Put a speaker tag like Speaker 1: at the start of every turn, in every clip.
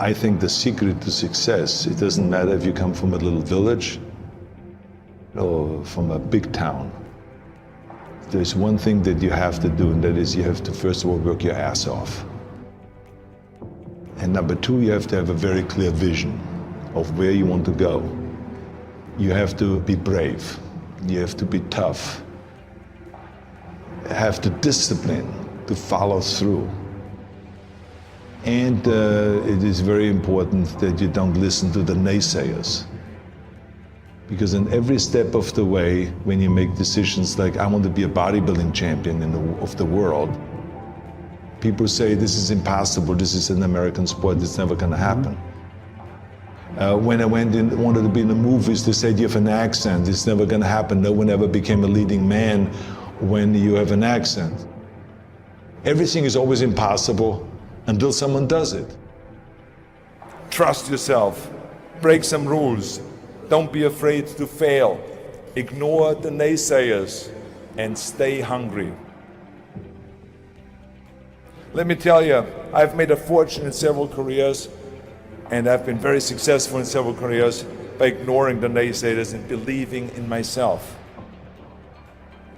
Speaker 1: I think the secret to success, it doesn't matter if you come from a little village or from a big town. There's one thing that you have to do, and that is you have to first of all work your ass off. And number two, you have to have a very clear vision of where you want to go. You have to be brave. You have to be tough. Have the discipline to follow through. And it is very important that you don't listen to the naysayers. Because in every step of the way, when you make decisions like, I want to be a bodybuilding champion of the world, people say, this is impossible, this is an American sport, it's never going to happen. When I wanted to be in the movies, they said, you have an accent, it's never going to happen. No one ever became a leading man when you have an accent. Everything is always impossible until someone does it. Trust yourself, break some rules, don't be afraid to fail, ignore the naysayers, and stay hungry. Let me tell you, I've made a fortune in several careers, and I've been very successful in several careers by ignoring the naysayers and believing in myself.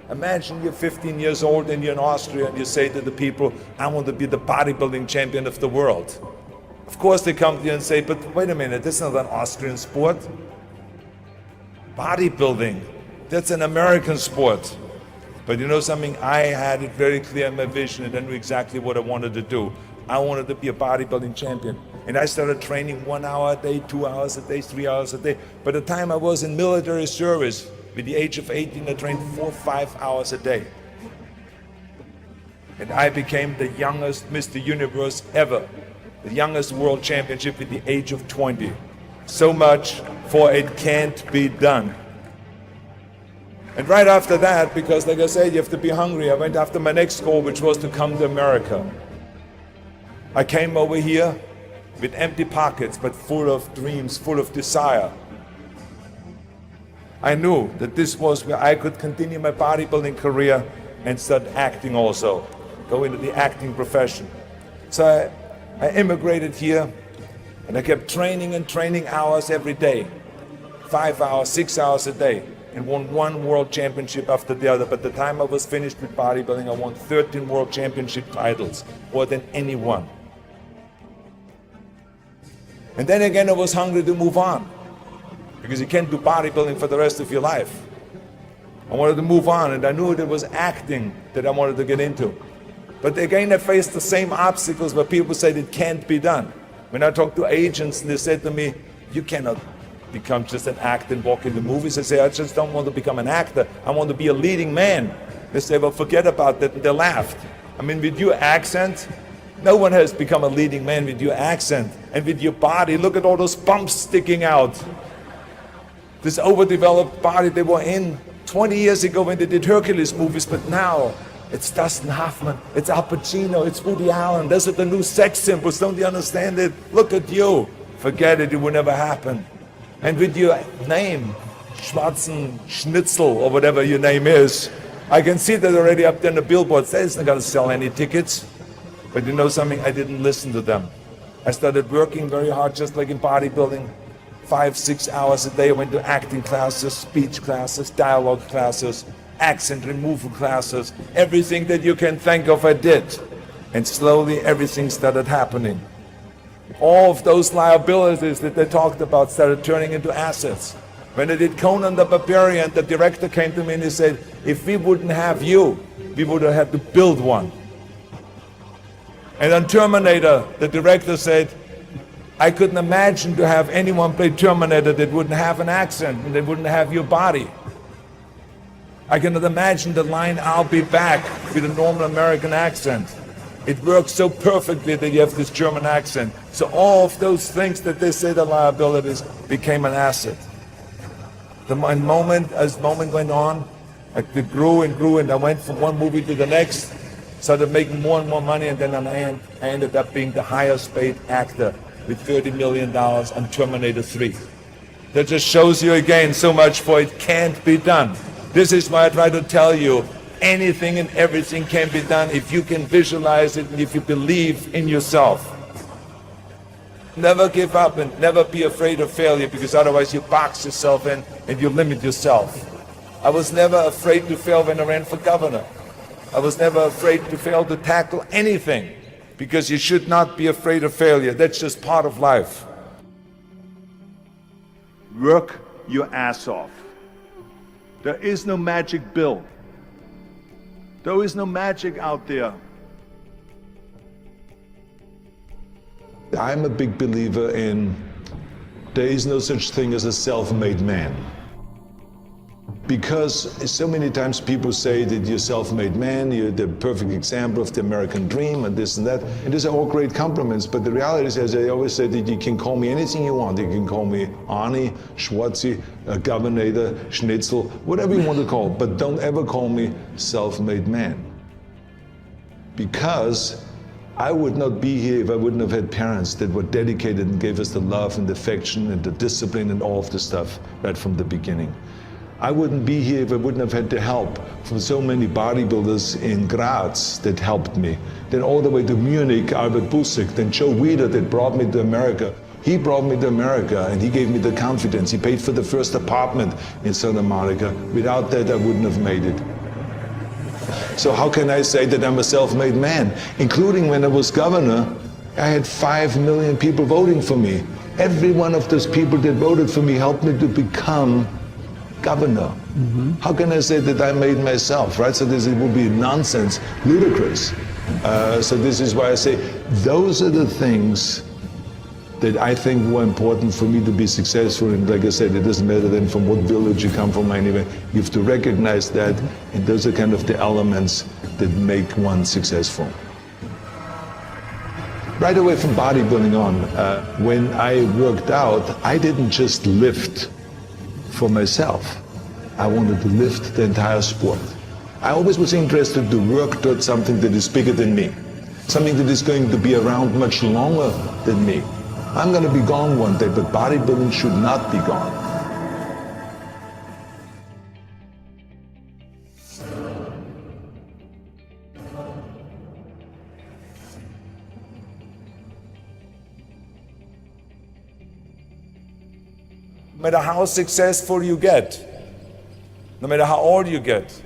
Speaker 1: Imagine you're 15 years old and you're in Austria and you say to the people, I want to be the bodybuilding champion of the world. Of course they come to you and say, but wait a minute, this is not an Austrian sport. Bodybuilding, that's an American sport. But you know something, I had it very clear in my vision and I knew exactly what I wanted to do. I wanted to be a bodybuilding champion. And I started training 1 hour a day, 2 hours a day, 3 hours a day. By the time I was in military service, with the age of 18, I trained 4 or 5 hours a day. And I became the youngest Mr. Universe ever, the youngest world championship at the age of 20. So much for it can't be done. And right after that, because like I said, you have to be hungry, I went after my next goal, which was to come to America. I came over here with empty pockets, but full of dreams, full of desire. I knew that this was where I could continue my bodybuilding career and start acting also, go into the acting profession. So I immigrated here and I kept training and training hours every day, 5 hours, 6 hours a day, and won 1 world championship after the other. By the time I was finished with bodybuilding, I won 13 world championship titles, more than anyone. And then again, I was hungry to move on, because you can't do bodybuilding for the rest of your life. I wanted to move on, and I knew it was acting that I wanted to get into. But again, I faced the same obstacles where people said it can't be done. When I talked to agents and they said to me, you cannot become just an actor and walk in the movies. I say, I just don't want to become an actor. I want to be a leading man. They say, well, forget about that. And they laughed. I mean, with your accent, no one has become a leading man with your accent. And with your body, look at all those bumps sticking out. This overdeveloped body they were in 20 years ago when they did Hercules movies, but now it's Dustin Hoffman, it's Al Pacino, it's Woody Allen. Those are the new sex symbols. Don't you understand it? Look at you. Forget it, it will never happen. And with your name, Schwarzenschnitzel, or whatever your name is, I can see that already up there in the billboards. They're not going to sell any tickets. But you know something? I didn't listen to them. I started working very hard, just like in bodybuilding. 5, 6 hours a day. I went to acting classes, speech classes, dialogue classes, accent removal classes. Everything that you can think of, I did. And slowly everything started happening. All of those liabilities that they talked about started turning into assets. When I did Conan the Barbarian, the director came to me and he said, if we wouldn't have you, we would have had to build one. And on Terminator, the director said, I couldn't imagine to have anyone play Terminator that wouldn't have an accent and that wouldn't have your body. I cannot imagine the line, I'll be back, with a normal American accent. It works so perfectly that you have this German accent. So all of those things that they say the liabilities became an asset. As moment went on, it grew and grew, and I went from one movie to the next, started making more and more money, and then I ended up being the highest paid actor with $30 million on Terminator 3. That just shows you again so much for it can't be done. This is why I try to tell you, anything and everything can be done if you can visualize it and if you believe in yourself. Never give up and never be afraid of failure, because otherwise you box yourself in and you limit yourself. I was never afraid to fail when I ran for governor. I was never afraid to fail to tackle anything, because you should not be afraid of failure. That's just part of life.
Speaker 2: Work your ass off. There is no magic pill. There is no magic out there.
Speaker 3: I'm a big believer in there is no such thing as a self-made man. Because so many times people say that you're a self-made man, you're the perfect example of the American dream and this and that. And these are all great compliments, but the reality is, as I always say, that you can call me anything you want. You can call me Arnie, Schwarzi, Governor, Schnitzel, whatever you want to call, but don't ever call me self-made man. Because I would not be here if I wouldn't have had parents that were dedicated and gave us the love and the affection and the discipline and all of the stuff right from the beginning. I wouldn't be here if I wouldn't have had the help from so many bodybuilders in Graz that helped me. Then all the way to Munich, Albert Busick, then Joe Weider that brought me to America. He brought me to America and he gave me the confidence. He paid for the first apartment in Santa Monica. Without that, I wouldn't have made it. So how can I say that I'm a self-made man? Including when I was governor, I had 5 million people voting for me. Every one of those people that voted for me helped me to become governor. How can I say that I made myself, right? So this would be nonsense, ludicrous. So this is why I say those are the things that I think were important for me to be successful. And like I said, it doesn't matter then from what village you come from anyway. You have to recognize that, and those are kind of the elements that make one successful. Right away from bodybuilding on, when I worked out, I didn't just lift for myself. I wanted to lift the entire sport. I always was interested to work towards something that is bigger than me, something that is going to be around much longer than me. I'm going to be gone one day, but bodybuilding should not be gone.
Speaker 1: No matter how successful you get, no matter how old you get,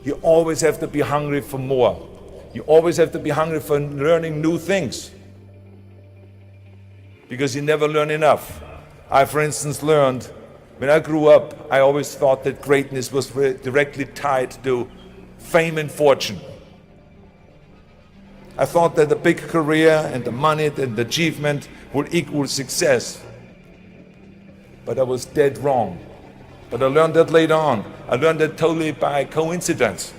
Speaker 1: you always have to be hungry for more. You always have to be hungry for learning new things, because you never learn enough. I, for instance, learned, when I grew up, I always thought that greatness was directly tied to fame and fortune. I thought that the big career and the money and the achievement would equal success. But I was dead wrong. But I learned that later on. I learned that totally by coincidence.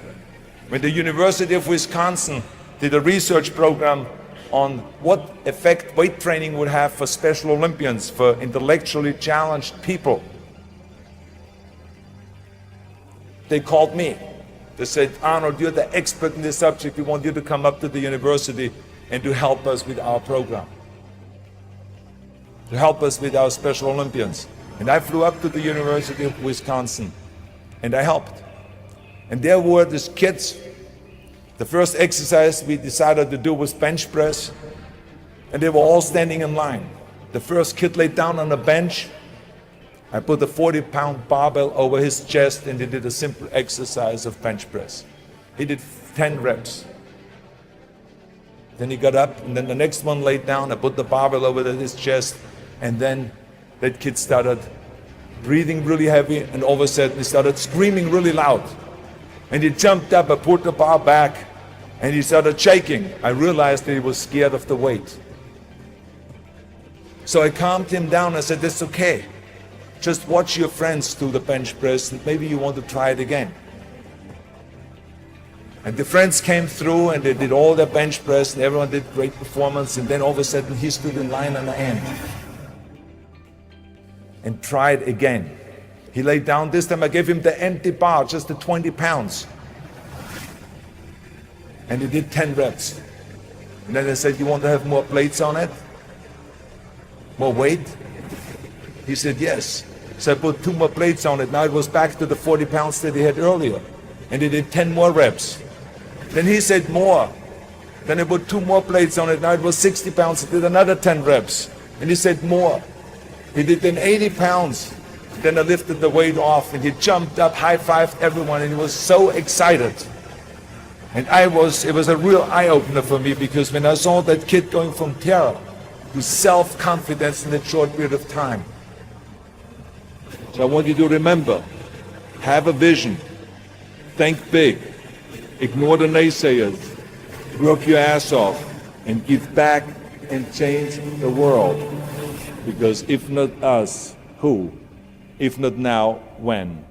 Speaker 1: When the University of Wisconsin did a research program on what effect weight training would have for Special Olympians, for intellectually challenged people, they called me. They said, Arnold, you're the expert in this subject. We want you to come up to the university and to help us with our program, to help us with our Special Olympians. And I flew up to the University of Wisconsin and I helped. And there were these kids. The first exercise we decided to do was bench press, and they were all standing in line. The first kid laid down on a bench. I put a 40-pound barbell over his chest and he did a simple exercise of bench press. He did 10 reps. Then he got up, and then the next one laid down. I put the barbell over his chest, and then that kid started breathing really heavy, and all of a sudden he started screaming really loud. And he jumped up, I put the bar back, and he started shaking. I realized that he was scared of the weight. So I calmed him down. I said, that's okay. Just watch your friends do the bench press, and maybe you want to try it again. And the friends came through and they did all their bench press, and everyone did great performance. And then all of a sudden he stood in line on the end and tried again. He laid down. This time I gave him the empty bar, just the 20 pounds. And he did 10 reps. And then I said, you want to have more plates on it? More weight? He said, yes. So I put 2 more plates on it. Now it was back to the 40 pounds that he had earlier. And he did 10 more reps. Then he said more. Then I put 2 more plates on it. Now it was 60 pounds. He did another 10 reps. And he said, more. He did then 80 pounds. Then I lifted the weight off and he jumped up, high-fived everyone, and he was so excited. And it was a real eye-opener for me, because when I saw that kid going from terror to self-confidence in that short period of time. So I want you to remember, have a vision, think big, ignore the naysayers, work your ass off, and give back and change the world. Because if not us, who? If not now, when?